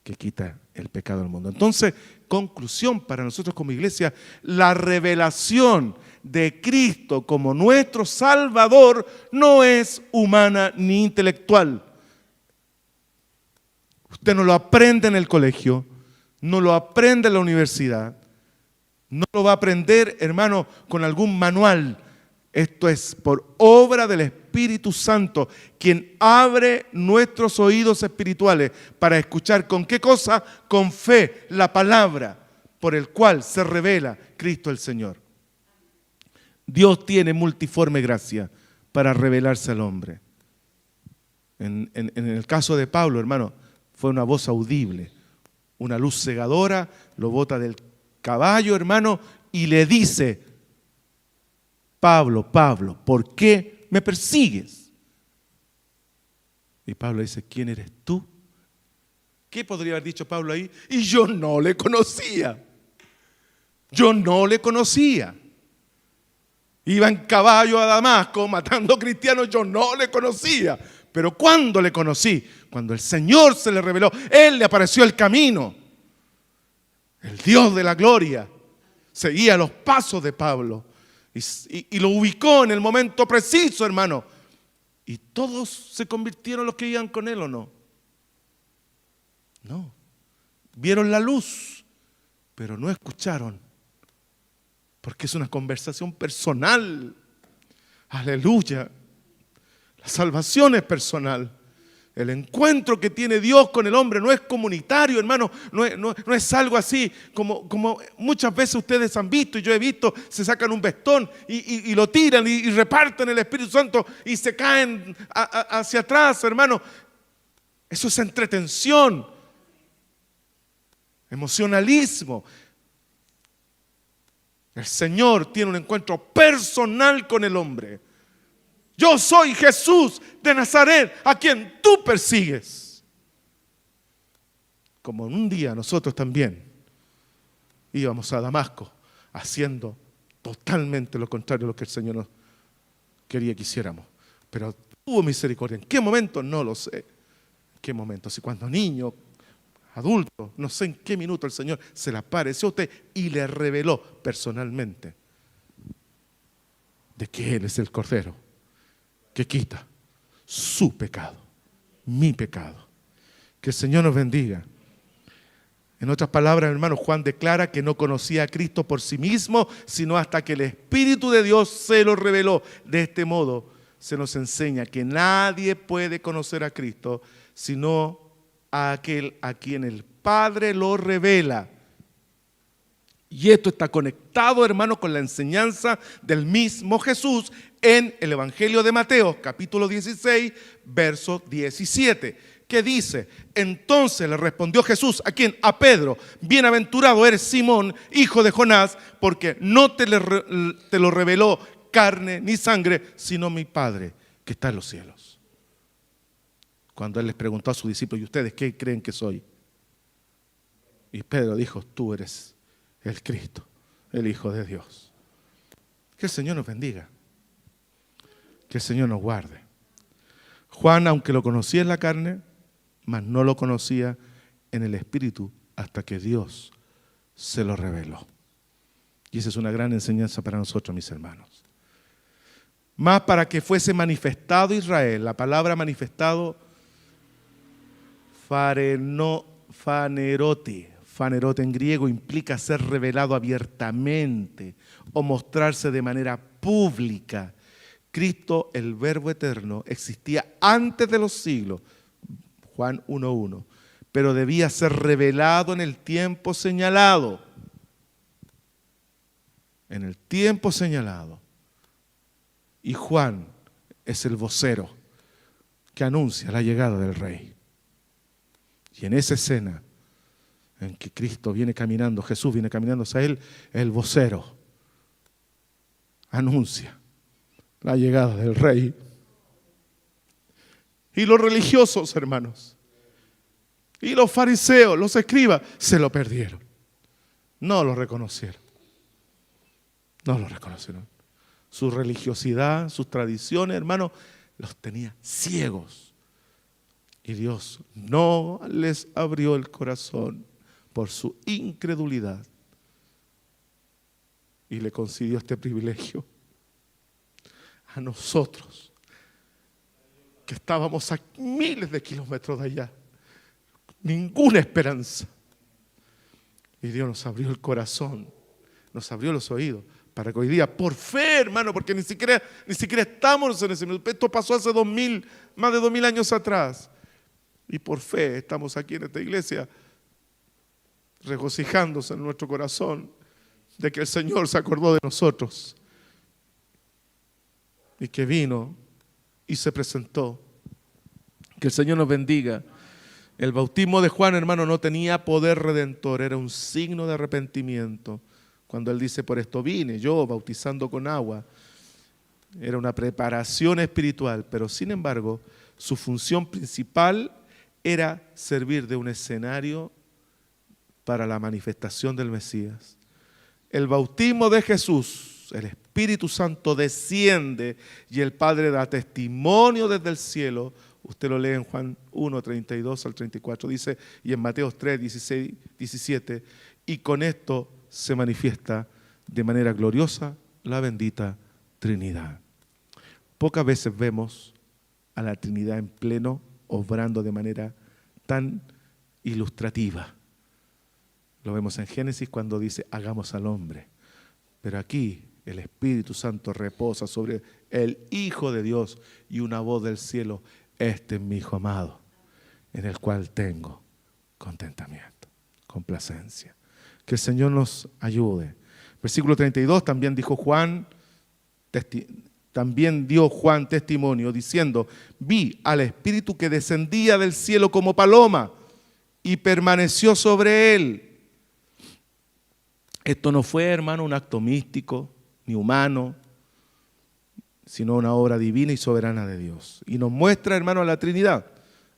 que quita el pecado del mundo. Entonces, conclusión para nosotros como iglesia, la revelación de Cristo como nuestro Salvador no es humana ni intelectual. Usted no lo aprende en el colegio, no lo aprende en la universidad, no lo va a aprender, hermano, con algún manual. Esto es por obra del Espíritu Santo, quien abre nuestros oídos espirituales para escuchar ¿con qué cosa? Con fe, la palabra por el cual se revela Cristo el Señor. Dios tiene multiforme gracia para revelarse al hombre. En el caso de Pablo, hermano, fue una voz audible, una luz cegadora, lo bota del caballo, hermano, y le dice: Pablo, Pablo, ¿por qué me persigues? Y Pablo dice: ¿quién eres tú? ¿Qué podría haber dicho Pablo ahí? Y yo no le conocía. Yo no le conocía. Iba en caballo a Damasco matando cristianos, yo no le conocía. Pero ¿cuándo le conocí? Cuando el Señor se le reveló, Él le apareció el camino. El Dios de la gloria seguía los pasos de Pablo y lo ubicó en el momento preciso, hermano. ¿Y todos se convirtieron los que iban con él o no? No. Vieron la luz, pero no escucharon. Porque es una conversación personal. Aleluya. La salvación es personal. El encuentro que tiene Dios con el hombre no es comunitario, hermano. No es algo así como muchas veces ustedes han visto y yo he visto. Se sacan un bastón y lo tiran y reparten el Espíritu Santo y se caen hacia atrás, hermano. Eso es entretención, emocionalismo. El Señor tiene un encuentro personal con el hombre. Yo soy Jesús de Nazaret, a quien tú persigues. Como un día nosotros también íbamos a Damasco haciendo totalmente lo contrario a lo que el Señor nos quería que hiciéramos. Pero tuvo misericordia. ¿En qué momento? No lo sé. ¿En qué momento? Si cuando niño, adulto, no sé en qué minuto el Señor se le apareció a usted y le reveló personalmente de que Él es el Cordero que quita su pecado, mi pecado. Que el Señor nos bendiga. En otras palabras, hermano, Juan declara que no conocía a Cristo por sí mismo, sino hasta que el Espíritu de Dios se lo reveló. De este modo se nos enseña que nadie puede conocer a Cristo, sino a aquel a quien el Padre lo revela. Y esto está conectado, hermano, con la enseñanza del mismo Jesús en el Evangelio de Mateo, capítulo 16, verso 17, que dice: entonces le respondió Jesús, ¿a quién? A Pedro: bienaventurado eres, Simón, hijo de Jonás, porque no te lo reveló carne ni sangre, sino mi Padre que está en los cielos. Cuando Él les preguntó a sus discípulos: ¿y ustedes qué creen que soy? Y Pedro dijo: tú eres el Cristo, el Hijo de Dios. Que el Señor nos bendiga. Que el Señor nos guarde. Juan, aunque lo conocía en la carne, mas no lo conocía en el Espíritu hasta que Dios se lo reveló. Y esa es una gran enseñanza para nosotros, mis hermanos. Más para que fuese manifestado Israel. La palabra manifestado, faneroti. Fanerote en griego implica ser revelado abiertamente o mostrarse de manera pública. Cristo, el Verbo eterno, existía antes de los siglos, Juan 1:1, pero debía ser revelado en el tiempo señalado. En el tiempo señalado. Y Juan es el vocero que anuncia la llegada del Rey. Y en esa escena en que Cristo viene caminando, Jesús viene caminando hacia Él, el vocero anuncia la llegada del Rey. Y los religiosos, hermanos, y los fariseos, los escribas, se lo perdieron. No lo reconocieron. No lo reconocieron. Su religiosidad, sus tradiciones, hermanos, los tenía ciegos. Y Dios no les abrió el corazón por su incredulidad. Y le concedió este privilegio a nosotros, que estábamos a miles de kilómetros de allá. Ninguna esperanza. Y Dios nos abrió el corazón, nos abrió los oídos, para que hoy día, por fe, hermano, porque ni siquiera estamos en ese momento. Esto pasó hace más de 2000 años atrás. Y por fe estamos aquí en esta iglesia, regocijándose en nuestro corazón de que el Señor se acordó de nosotros y que vino y se presentó. Que el Señor nos bendiga. El bautismo de Juan, hermano, no tenía poder redentor, era un signo de arrepentimiento. Cuando Él dice: por esto vine, yo bautizando con agua, era una preparación espiritual, pero sin embargo, su función principal era servir de un escenario para la manifestación del Mesías. El bautismo de Jesús, el Espíritu Santo desciende y el Padre da testimonio desde el cielo. Usted lo lee en Juan 1, 32 al 34, dice, y en Mateo 3, 16, 17, y con esto se manifiesta de manera gloriosa la bendita Trinidad. Pocas veces vemos a la Trinidad en pleno, obrando de manera tan ilustrativa. Lo vemos en Génesis cuando dice, hagamos al hombre. Pero aquí el Espíritu Santo reposa sobre el Hijo de Dios y una voz del cielo, este es mi Hijo amado, en el cual tengo contentamiento, complacencia. Que el Señor nos ayude. Versículo 32, también dio Juan testimonio diciendo, vi al Espíritu que descendía del cielo como paloma y permaneció sobre él. Esto no fue, hermano, un acto místico ni humano, sino una obra divina y soberana de Dios. Y nos muestra, hermano, a la Trinidad,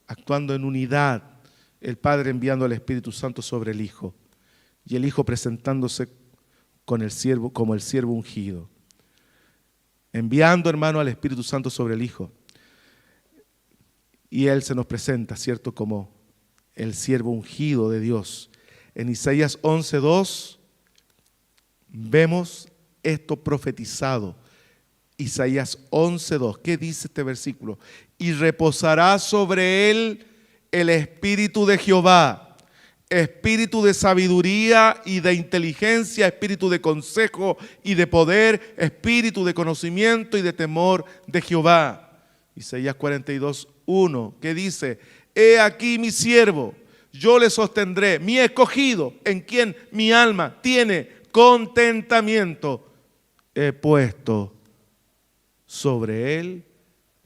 actuando en unidad, el Padre enviando al Espíritu Santo sobre el Hijo, y el Hijo presentándose con el siervo, como el siervo ungido. Enviando, hermano, al Espíritu Santo sobre el Hijo. Y Él se nos presenta, ¿cierto?, como el siervo ungido de Dios. En Isaías 11:2 vemos esto profetizado. Isaías 11:2. ¿Qué dice este versículo? Y reposará sobre él el Espíritu de Jehová, Espíritu de sabiduría y de inteligencia, Espíritu de consejo y de poder, Espíritu de conocimiento y de temor de Jehová. Isaías 42:1. ¿Qué dice? He aquí mi siervo, yo le sostendré, mi escogido, en quien mi alma tiene contentamiento, he puesto sobre él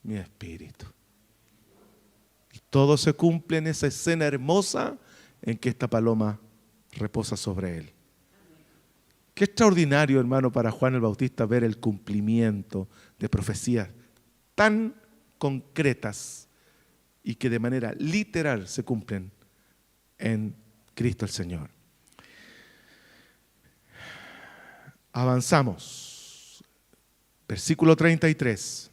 mi espíritu. Y todo se cumple en esa escena hermosa en que esta paloma reposa sobre él. Qué extraordinario, hermano, para Juan el Bautista ver el cumplimiento de profecías tan concretas y que de manera literal se cumplen en Cristo el Señor. Avanzamos. Versículo 33.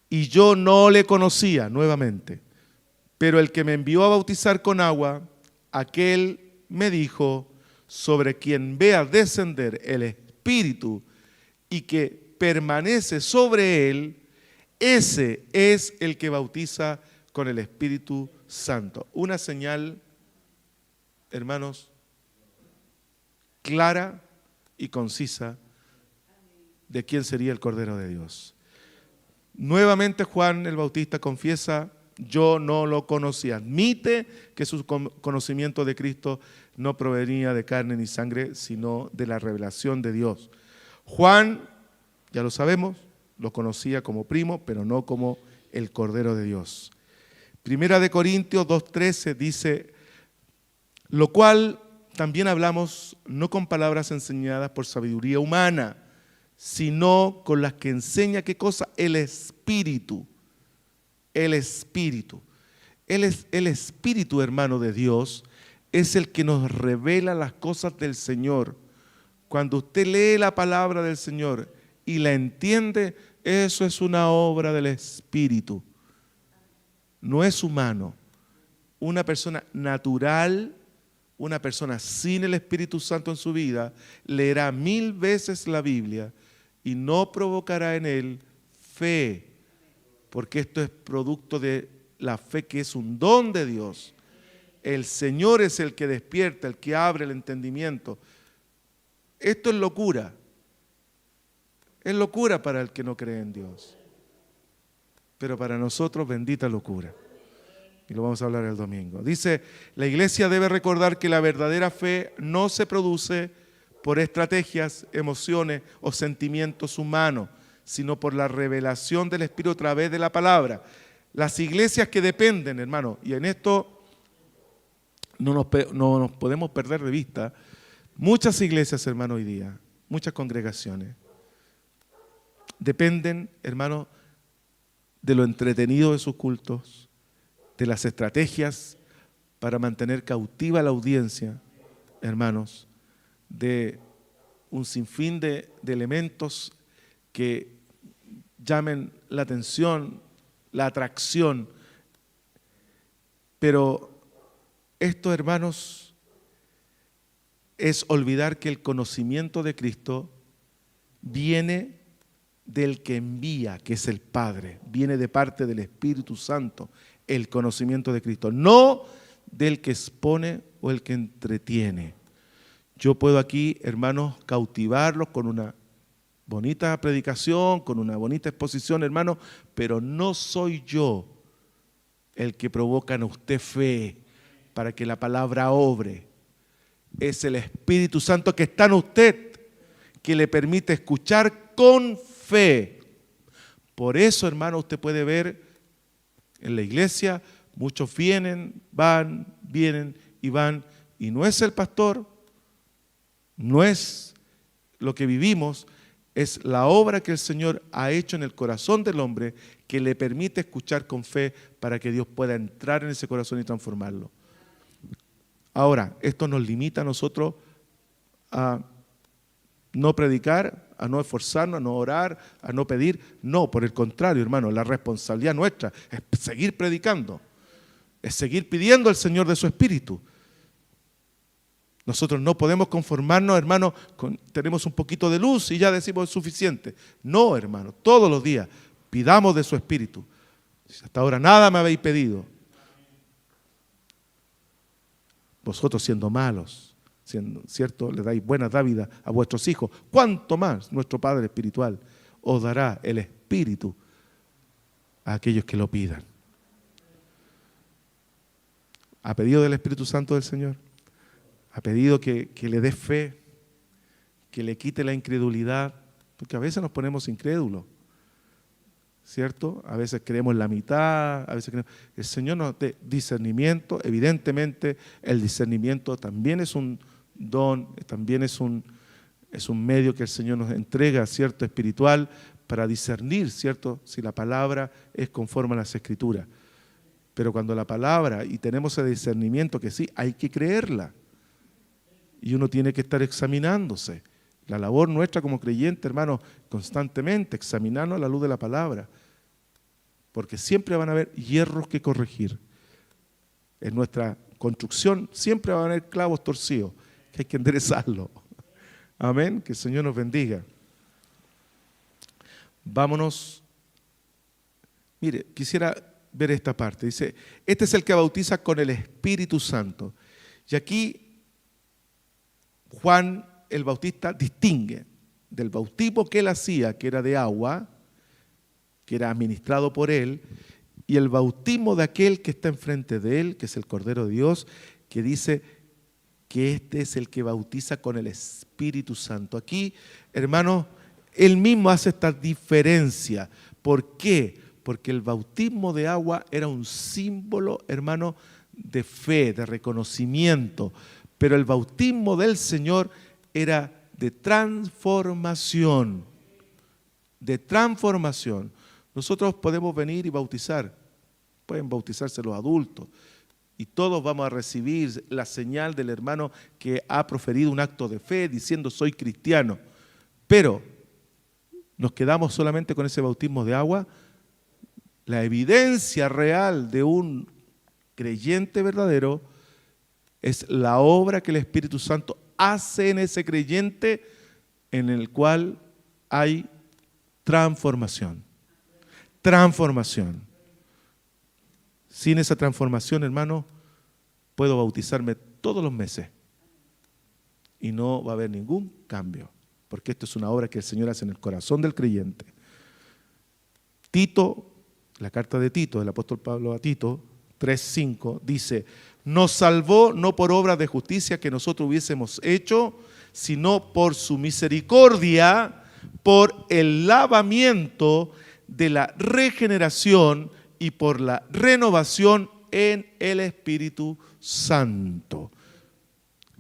Y yo no le conocía, nuevamente, pero el que me envió a bautizar con agua, aquel me dijo, sobre quien vea descender el Espíritu y que permanece sobre él, ese es el que bautiza con el Espíritu Santo. Una señal, hermanos, clara y concisa de quién sería el Cordero de Dios. Nuevamente Juan el Bautista confiesa, yo no lo conocía. Admite que su conocimiento de Cristo no provenía de carne ni sangre, sino de la revelación de Dios. Juan, ya lo sabemos, lo conocía como primo, pero no como el Cordero de Dios. Primera de Corintios 2:13 dice, lo cual también hablamos no con palabras enseñadas por sabiduría humana, sino con las que enseña, ¿qué cosa? El Espíritu. El Espíritu. El Espíritu, hermano de Dios, es el que nos revela las cosas del Señor. Cuando usted lee la palabra del Señor y la entiende, eso es una obra del Espíritu. No es humano. Una persona natural, una persona sin el Espíritu Santo en su vida, leerá 1000 veces la Biblia y no provocará en él fe, porque esto es producto de la fe que es un don de Dios. El Señor es el que despierta, el que abre el entendimiento. Esto es locura. Es locura para el que no cree en Dios. Pero para nosotros, bendita locura. Y lo vamos a hablar el domingo. Dice, la iglesia debe recordar que la verdadera fe no se produce por estrategias, emociones o sentimientos humanos, sino por la revelación del Espíritu a través de la palabra. Las iglesias que dependen, hermano, y en esto no nos podemos perder de vista, muchas iglesias, hermano, hoy día, muchas congregaciones, dependen, hermano, de lo entretenido de sus cultos de las estrategias para mantener cautiva la audiencia, hermanos, de un sinfín de elementos que llamen la atención, la atracción. Pero esto, hermanos, es olvidar que el conocimiento de Cristo viene del que envía, que es el Padre, viene de parte del Espíritu Santo, el conocimiento de Cristo, no del que expone o el que entretiene. Yo puedo aquí, hermanos, cautivarlos con una bonita predicación, con una bonita exposición, hermanos, pero no soy yo el que provoca en usted fe para que la palabra obre. Es el Espíritu Santo que está en usted, que le permite escuchar con fe. Por eso, hermano, usted puede ver en la iglesia, muchos vienen, vienen y van, y no es el pastor, no es lo que vivimos, es la obra que el Señor ha hecho en el corazón del hombre que le permite escuchar con fe para que Dios pueda entrar en ese corazón y transformarlo. Ahora, esto nos limita a nosotros a no predicar, a no esforzarnos, a no orar, a no pedir. No, por el contrario, hermano, la responsabilidad nuestra es seguir predicando, es seguir pidiendo al Señor de su Espíritu. Nosotros no podemos conformarnos, hermano, tenemos un poquito de luz y ya decimos es suficiente. No, hermano, todos los días pidamos de su Espíritu. Si hasta ahora nada me habéis pedido. Vosotros siendo malos, ¿cierto? Le dais buenas dávidas a vuestros hijos. ¿Cuánto más nuestro Padre Espiritual os dará el Espíritu a aquellos que lo pidan? ¿Ha pedido del Espíritu Santo del Señor? ¿Ha pedido que le dé fe, que le quite la incredulidad? Porque a veces nos ponemos incrédulos, ¿cierto? A veces creemos la mitad, a veces creemos. El Señor nos dé discernimiento. Evidentemente, el discernimiento también es un don, también es un medio que el Señor nos entrega, ¿cierto? Espiritual, para discernir, ¿cierto? Si la palabra es conforme a las Escrituras. Pero cuando la palabra, y tenemos ese discernimiento que sí, hay que creerla. Y uno tiene que estar examinándose. La labor nuestra como creyente, hermano, constantemente examinarnos a la luz de la palabra. Porque siempre van a haber hierros que corregir. En nuestra construcción siempre van a haber clavos torcidos, que hay que enderezarlo. Amén. Que el Señor nos bendiga. Vámonos. Mire, quisiera ver esta parte. Dice, este es el que bautiza con el Espíritu Santo. Y aquí Juan el Bautista distingue del bautismo que él hacía, que era de agua, que era administrado por él, y el bautismo de aquel que está enfrente de él, que es el Cordero de Dios, que dice que este es el que bautiza con el Espíritu Santo. Aquí, hermanos, él mismo hace esta diferencia. ¿Por qué? Porque el bautismo de agua era un símbolo, hermano, de fe, de reconocimiento. Pero el bautismo del Señor era de transformación. De transformación. Nosotros podemos venir y bautizar. Pueden bautizarse los adultos. Y todos vamos a recibir la señal del hermano que ha proferido un acto de fe diciendo soy cristiano. Pero nos quedamos solamente con ese bautismo de agua. La evidencia real de un creyente verdadero es la obra que el Espíritu Santo hace en ese creyente en el cual hay transformación. Transformación. Sin esa transformación, hermano, puedo bautizarme todos los meses y no va a haber ningún cambio, porque esto es una obra que el Señor hace en el corazón del creyente. Tito, la carta de Tito, del apóstol Pablo a Tito, 3:5, dice, nos salvó no por obras de justicia que nosotros hubiésemos hecho, sino por su misericordia, por el lavamiento de la regeneración y por la renovación en el Espíritu Santo.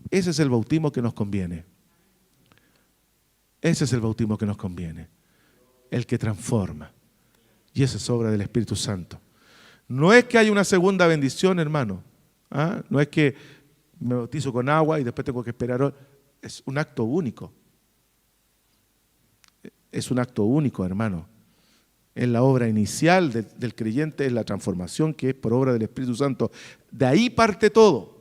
Ese es el bautismo que nos conviene. Ese es el bautismo que nos conviene. El que transforma. Y esa es obra del Espíritu Santo. No es que haya una segunda bendición, hermano. ¿Ah? No es que me bautizo con agua y después tengo que esperar. Es un acto único. Es un acto único, hermano. Es la obra inicial del creyente, es la transformación que es por obra del Espíritu Santo. De ahí parte todo.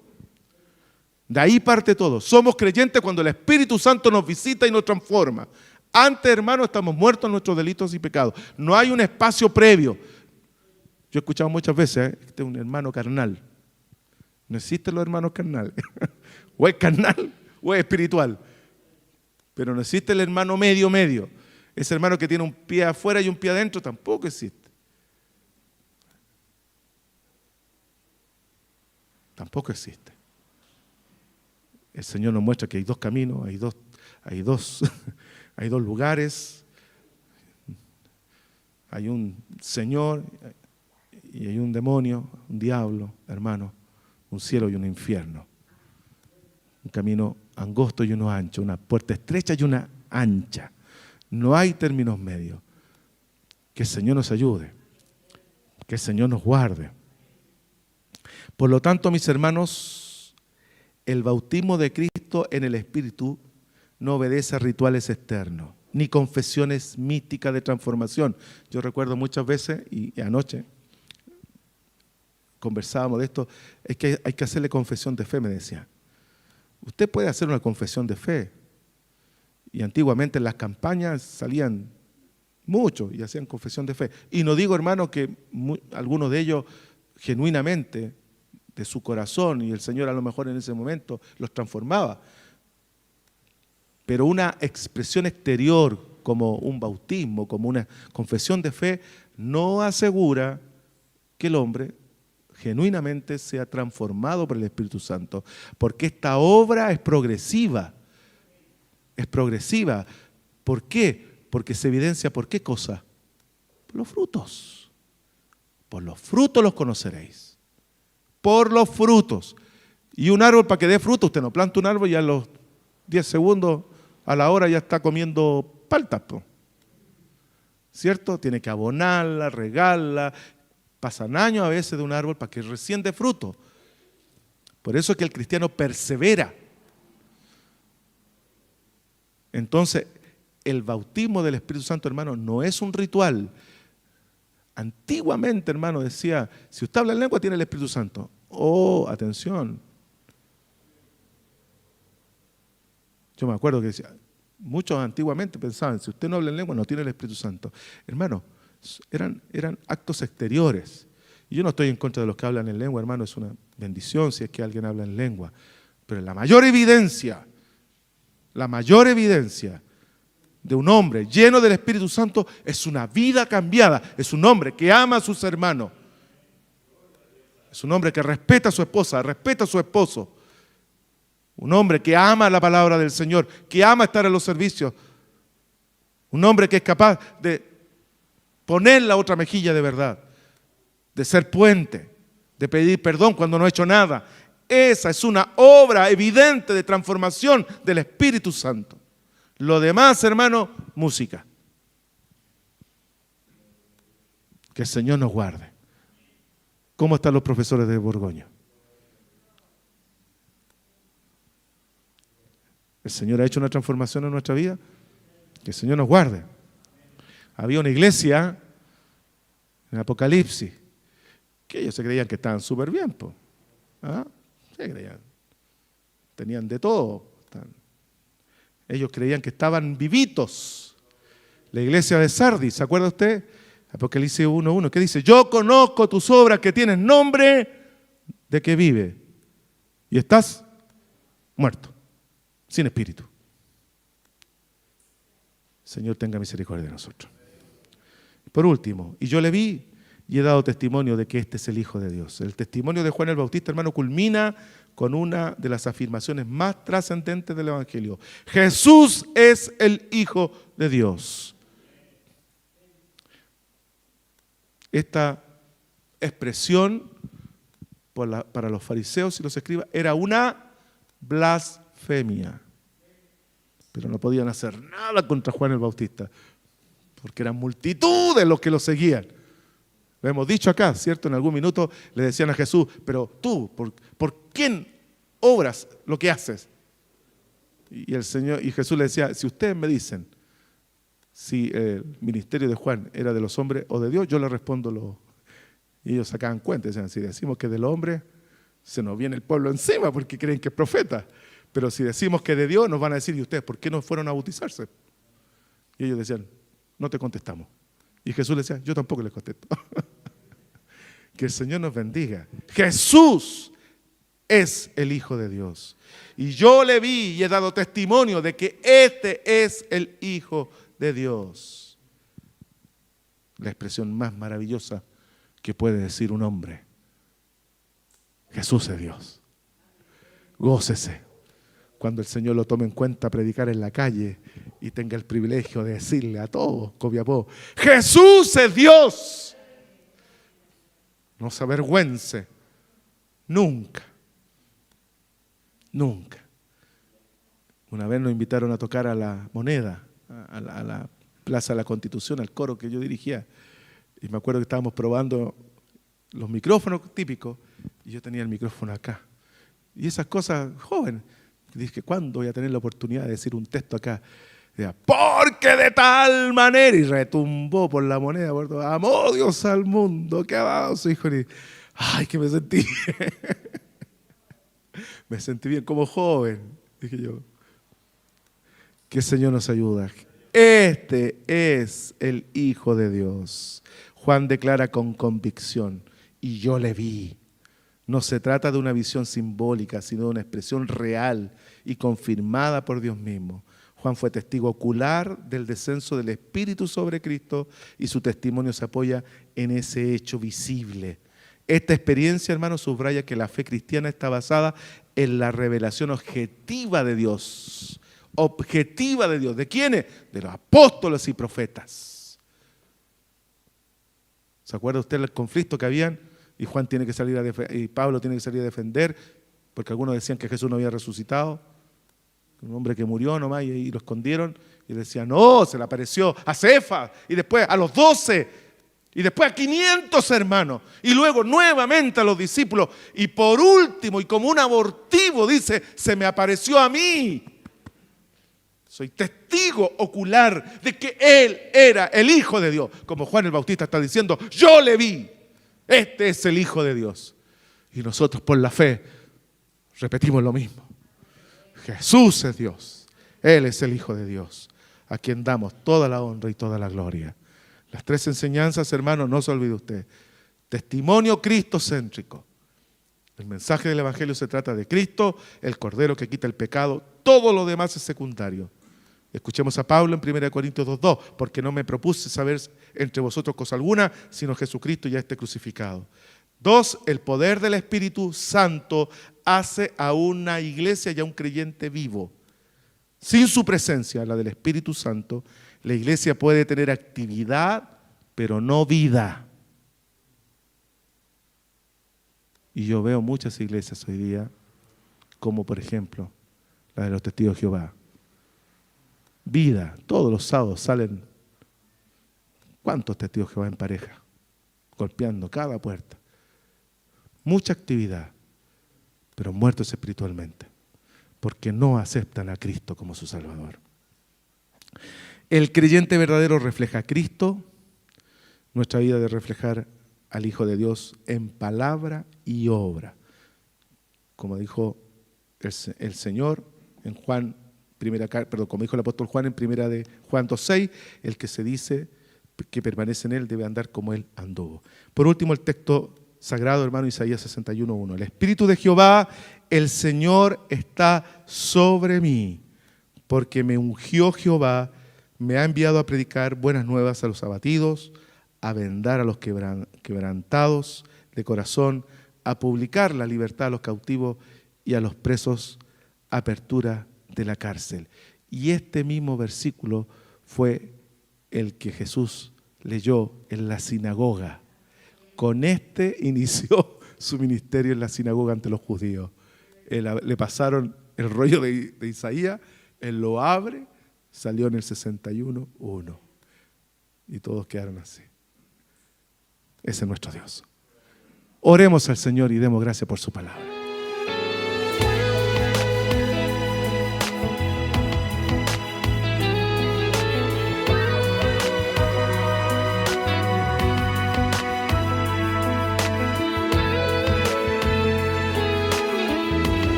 De ahí parte todo. Somos creyentes cuando el Espíritu Santo nos visita y nos transforma. Antes, hermano, estamos muertos en nuestros delitos y pecados. No hay un espacio previo. Yo he escuchado muchas veces, este es un hermano carnal. No existen los hermanos carnales. O es carnal o es espiritual. Pero no existe el hermano medio. Ese hermano que tiene un pie afuera y un pie adentro tampoco existe. Tampoco existe. El Señor nos muestra que hay dos caminos, hay dos lugares. Hay un Señor y hay un demonio, un diablo, hermano, un cielo y un infierno. Un camino angosto y uno ancho, una puerta estrecha y una ancha. No hay términos medios. Que el Señor nos ayude, que el Señor nos guarde. Por lo tanto, mis hermanos, el bautismo de Cristo en el Espíritu no obedece a rituales externos, ni confesiones místicas de transformación. Yo recuerdo muchas veces, y anoche conversábamos de esto, es que hay que hacerle confesión de fe, me decía. Usted puede hacer una confesión de fe. Y antiguamente en las campañas salían muchos y hacían confesión de fe. Y no digo, hermano, que algunos de ellos genuinamente, de su corazón, y el Señor a lo mejor en ese momento los transformaba. Pero una expresión exterior como un bautismo, como una confesión de fe, no asegura que el hombre genuinamente sea transformado por el Espíritu Santo. Porque esta obra es progresiva. Es progresiva. ¿Por qué? Porque se evidencia por qué cosa. Por los frutos. Por los frutos los conoceréis. Por los frutos. Y un árbol para que dé fruto, usted no planta un árbol y a los 10 segundos, a la hora ya está comiendo paltas, ¿cierto? Tiene que abonarla, regarla. Pasan años a veces de un árbol para que recién dé fruto. Por eso es que el cristiano persevera. Entonces, el bautismo del Espíritu Santo, hermano, no es un ritual. Antiguamente, hermano, decía, si usted habla en lengua, tiene el Espíritu Santo. Oh, atención. Yo me acuerdo que decía, muchos antiguamente pensaban, si usted no habla en lengua, no tiene el Espíritu Santo. Hermano, eran actos exteriores. Y yo no estoy en contra de los que hablan en lengua, hermano, es una bendición si es que alguien habla en lengua. Pero la mayor evidencia de un hombre lleno del Espíritu Santo es una vida cambiada, es un hombre que ama a sus hermanos, es un hombre que respeta a su esposa, respeta a su esposo, un hombre que ama la palabra del Señor, que ama estar en los servicios, un hombre que es capaz de poner la otra mejilla de verdad, de ser puente, de pedir perdón cuando no ha hecho nada. Esa es una obra evidente de transformación del Espíritu Santo. Lo demás, hermano, música. Que el Señor nos guarde. ¿Cómo están los profesores de Borgoña? ¿El Señor ha hecho una transformación en nuestra vida? Que el Señor nos guarde. Había una iglesia en Apocalipsis que ellos se creían que estaban súper bien, po. ¿Ah? Se creían. Tenían de todo. Ellos creían que estaban vivitos. La iglesia de Sardis, ¿se acuerda usted? Apocalipsis 1:1, que dice, yo conozco tus obras, que tienes nombre de que vive y estás muerto, sin espíritu. Señor, tenga misericordia de nosotros. Por último, y yo le vi y he dado testimonio de que este es el Hijo de Dios. El testimonio de Juan el Bautista, hermano, culmina con una de las afirmaciones más trascendentes del Evangelio. Jesús es el Hijo de Dios. Esta expresión para los fariseos y los escribas era una blasfemia. Pero no podían hacer nada contra Juan el Bautista, porque eran multitudes los que lo seguían. Lo hemos dicho acá, ¿cierto? En algún minuto le decían a Jesús, pero tú, ¿por quién obras lo que haces? Y Jesús le decía, si ustedes me dicen si el ministerio de Juan era de los hombres o de Dios, yo les respondo Y ellos sacaban cuenta, decían, si decimos que es del hombre, se nos viene el pueblo encima porque creen que es profeta. Pero si decimos que es de Dios, nos van a decir, ¿y ustedes por qué no fueron a bautizarse? Y ellos decían, no te contestamos. Y Jesús les decía, yo tampoco les contesto. Que el Señor nos bendiga. Jesús es el Hijo de Dios. Y yo le vi y he dado testimonio de que este es el Hijo de Dios. La expresión más maravillosa que puede decir un hombre. Jesús es Dios. Gócese cuando el Señor lo tome en cuenta a predicar en la calle y tenga el privilegio de decirle a todos, Copiapó, Jesús es Dios. No se avergüence. Nunca. Nunca. Una vez nos invitaron a tocar a La Moneda, a la Plaza de la Constitución, al coro que yo dirigía. Y me acuerdo que estábamos probando los micrófonos típicos y yo tenía el micrófono acá. Y esas cosas, joven, dije, ¿cuándo voy a tener la oportunidad de decir un texto acá? Decía, porque de tal manera, y retumbó por La Moneda, por todo, amó Dios al mundo, que amado su Hijo. Y, ay, que me sentí, me sentí bien como joven, dije yo. Que el Señor nos ayuda. Este es el Hijo de Dios. Juan declara con convicción, y yo le vi. No se trata de una visión simbólica, sino de una expresión real y confirmada por Dios mismo. Juan fue testigo ocular del descenso del Espíritu sobre Cristo y su testimonio se apoya en ese hecho visible. Esta experiencia, hermanos, subraya que la fe cristiana está basada en la revelación objetiva de Dios. Objetiva de Dios. ¿De quiénes? De los apóstoles y profetas. ¿Se acuerda usted del conflicto que habían? Y Juan tiene que salir y Pablo tiene que salir a defender, porque algunos decían que Jesús no había resucitado, un hombre que murió nomás y lo escondieron, y decían, no, se le apareció a Cefas, y después a los 12, y después a 500 hermanos, y luego nuevamente a los discípulos, y por último, y como un abortivo, dice, se me apareció a mí. Soy testigo ocular de que Él era el Hijo de Dios, como Juan el Bautista está diciendo, yo le vi. Este es el Hijo de Dios. Y nosotros por la fe repetimos lo mismo. Jesús es Dios. Él es el Hijo de Dios, a quien damos toda la honra y toda la gloria. Las tres enseñanzas, hermanos, no se olvide usted. Testimonio cristocéntrico. El mensaje del Evangelio se trata de Cristo, el Cordero que quita el pecado. Todo lo demás es secundario. Escuchemos a Pablo en 1 Corintios 2:2, porque no me propuse saber entre vosotros cosa alguna, sino Jesucristo ya esté crucificado. 2, el poder del Espíritu Santo hace a una iglesia y a un creyente vivo. Sin su presencia, la del Espíritu Santo, la iglesia puede tener actividad, pero no vida. Y yo veo muchas iglesias hoy día, como por ejemplo la de los Testigos de Jehová. Vida, todos los sábados salen, ¿cuántos testigos que van en pareja? Golpeando cada puerta. Mucha actividad, pero muertos espiritualmente, porque no aceptan a Cristo como su Salvador. El creyente verdadero refleja a Cristo, nuestra vida de reflejar al Hijo de Dios en palabra y obra. Como dijo el Señor en Juan como dijo el apóstol Juan en 1 de Juan 2:6, el que se dice que permanece en él debe andar como él anduvo. Por último, el texto sagrado, hermano, Isaías 61:1. El Espíritu de Jehová, el Señor, está sobre mí, porque me ungió Jehová, me ha enviado a predicar buenas nuevas a los abatidos, a vendar a los quebrantados de corazón, a publicar la libertad a los cautivos y a los presos, apertura de la cárcel. Y este mismo versículo fue el que Jesús leyó en la sinagoga. Con este inició su ministerio en la sinagoga ante los judíos. Le pasaron el rollo de Isaías, él lo abre, salió en el 61:1. Y todos quedaron así. Ese es nuestro Dios. Oremos al Señor y demos gracias por su palabra.